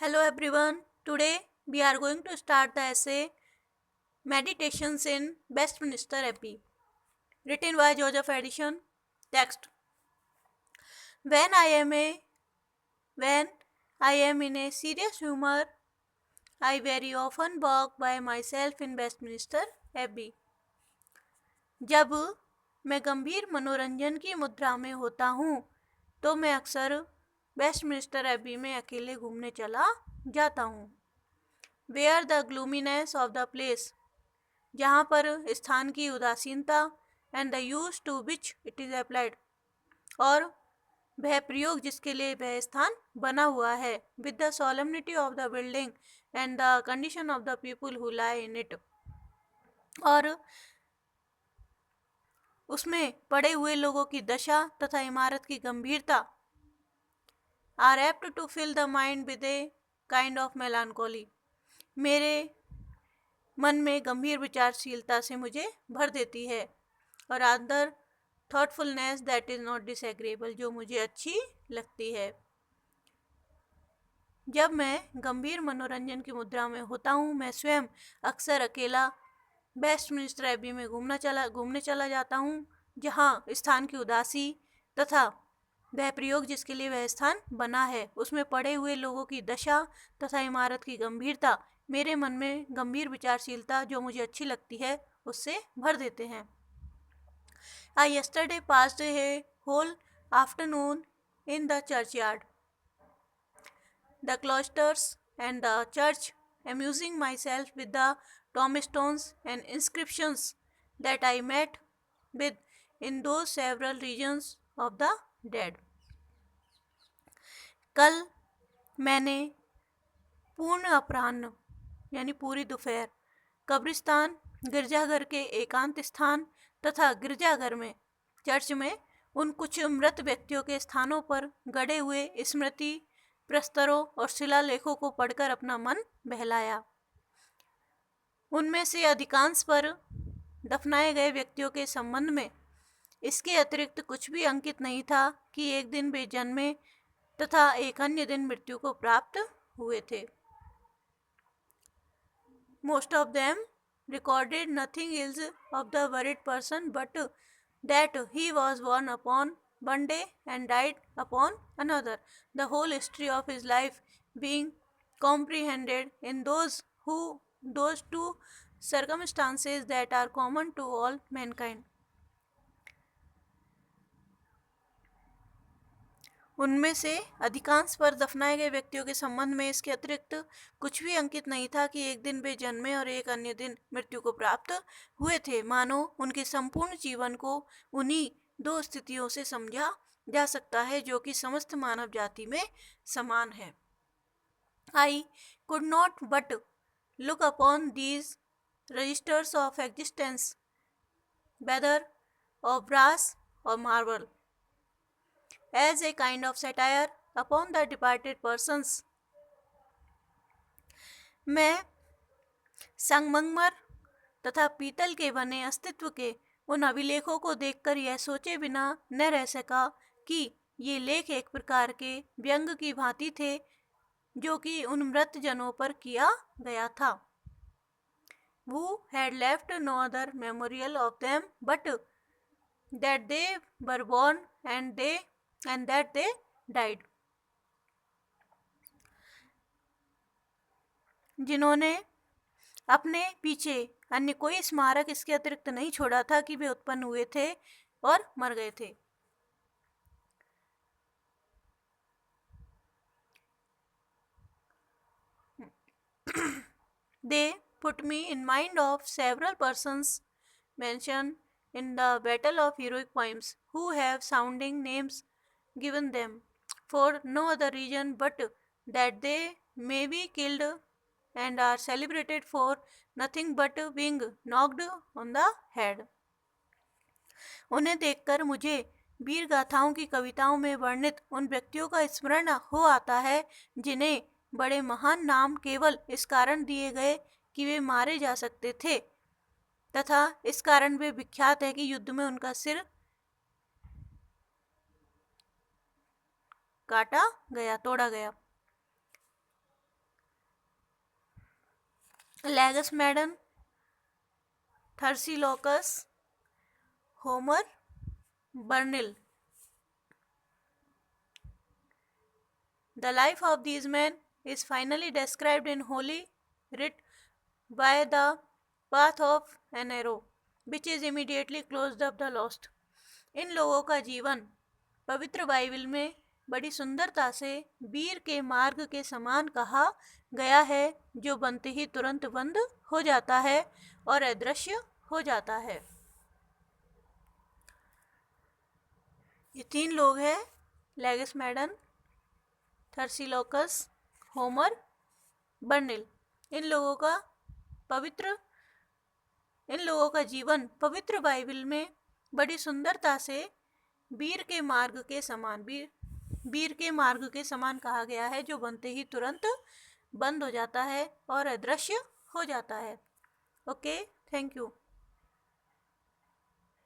Hello everyone. Today we are going to start the essay Meditations in Westminster Abbey, written by Joseph Addison. Text. When I am a when I am in a serious humor, I very often walk by myself in Westminster Abbey. जब मैं गंभीर मनोरंजन की मुद्रा में होता हूँ तो मैं अक्सर वेस्टमिनिस्टर एबी में अकेले घूमने चला जाता हूँ. Where the gloominess of the place, जहाँ पर स्थान की उदासीनता, and the use to which it is applied, और वह प्रयोग जिसके लिए वह स्थान बना हुआ है, with the solemnity of the building and the condition of the people who lie in it, और उसमें पड़े हुए लोगों की दशा तथा इमारत की गंभीरता, are apt to fill the mind with a kind of melancholy, मेरे मन में गंभीर विचारशीलता से मुझे भर देती है, और अंदर thoughtfulness that is not disagreeable, जो मुझे अच्छी लगती है. जब मैं गंभीर मनोरंजन की मुद्रा में होता हूँ, मैं स्वयं अक्सर अकेला वेस्टमिनिस्टर एबी में घूमने चला जाता हूँ, जहाँ स्थान की उदासी तथा वह प्रयोग जिसके लिए वह स्थान बना है, उसमें पड़े हुए लोगों की दशा तथा इमारत की गंभीरता मेरे मन में गंभीर विचारशीलता, जो मुझे अच्छी लगती है, उससे भर देते हैं. आई yesterday passed a whole afternoon in the churchyard, the cloisters and the church, amusing myself with the tombstones and inscriptions that I met with in those several regions of the dead. कल मैंने पूर्ण अपराह्न यानी पूरी दोपहर कब्रिस्तान, गिरजाघर के एकांत स्थान तथा गिरजाघर में, चर्च में, उन कुछ मृत व्यक्तियों के स्थानों पर गड़े हुए स्मृति प्रस्तरों और शिलालेखों को पढ़कर अपना मन बहलाया. उनमें से अधिकांश पर दफनाए गए व्यक्तियों के संबंध में इसके अतिरिक्त कुछ भी अंकित नहीं था कि एक दिन वे जन्मे तथा एक अन्य दिन मृत्यु को प्राप्त हुए थे. Most of them recorded nothing else of the buried person but that he was born upon one day and died upon another, the whole history of his life being comprehended in those two circumstances that are common to all mankind. उनमें से अधिकांश पर दफनाए गए व्यक्तियों के संबंध में इसके अतिरिक्त कुछ भी अंकित नहीं था कि एक दिन वे जन्मे और एक अन्य दिन मृत्यु को प्राप्त हुए थे, मानो उनके संपूर्ण जीवन को उन्हीं दो स्थितियों से समझा जा सकता है जो कि समस्त मानव जाति में समान है. I could not but look upon these registers of existence, whether of brass or marble, as a kind of satire upon the departed persons. मैं संगमरमर तथा पीतल के बने अस्तित्व के उन अभिलेखों को देखकर यह सोचे बिना न रह सका कि ये लेख एक प्रकार के व्यंग की भांति थे जो कि उन मृत जनों पर किया गया था. Who had left no other memorial of them but that they were born and that they died. जिन्होंने अपने पीछे अन्य कोई स्मारक इसके अतिरिक्त नहीं छोड़ा था कि वे उत्पन्न हुए थे और मर गए थे. They put me in mind of several persons mentioned in the Battle of Heroic Poems who have sounding names given them for no other reason but that they may be killed and are celebrated for nothing but being knocked on the head. उन्हें देखकर मुझे वीर गाथाओं की कविताओं में वर्णित उन व्यक्तियों का स्मरण हो आता है जिन्हें बड़े महान नाम केवल इस कारण दिए गए कि वे मारे जा सकते थे तथा इस कारण वे विख्यात है कि युद्ध में उनका सिर काटा गया, तोड़ा गया. लेगस मैडन, थर्सिलोकस, होमर, बर्निल. The life of these men is finally described in Holy Writ by the path of an arrow, which is immediately closed up the lost. इन लोगों का जीवन पवित्र बाइबल में बड़ी सुंदरता से वीर के मार्ग के समान कहा गया है, जो बनते ही तुरंत बंद हो जाता है और अदृश्य हो जाता है. ये 3 लोग हैं, लेगस मैडन, थर्सिलोकस, होमर, बर्निल. इन लोगों का जीवन पवित्र बाइबल में बड़ी सुंदरता से वीर के मार्ग के समान कहा गया है, जो बनते ही तुरंत बंद हो जाता है और अदृश्य हो जाता है. Okay, thank you.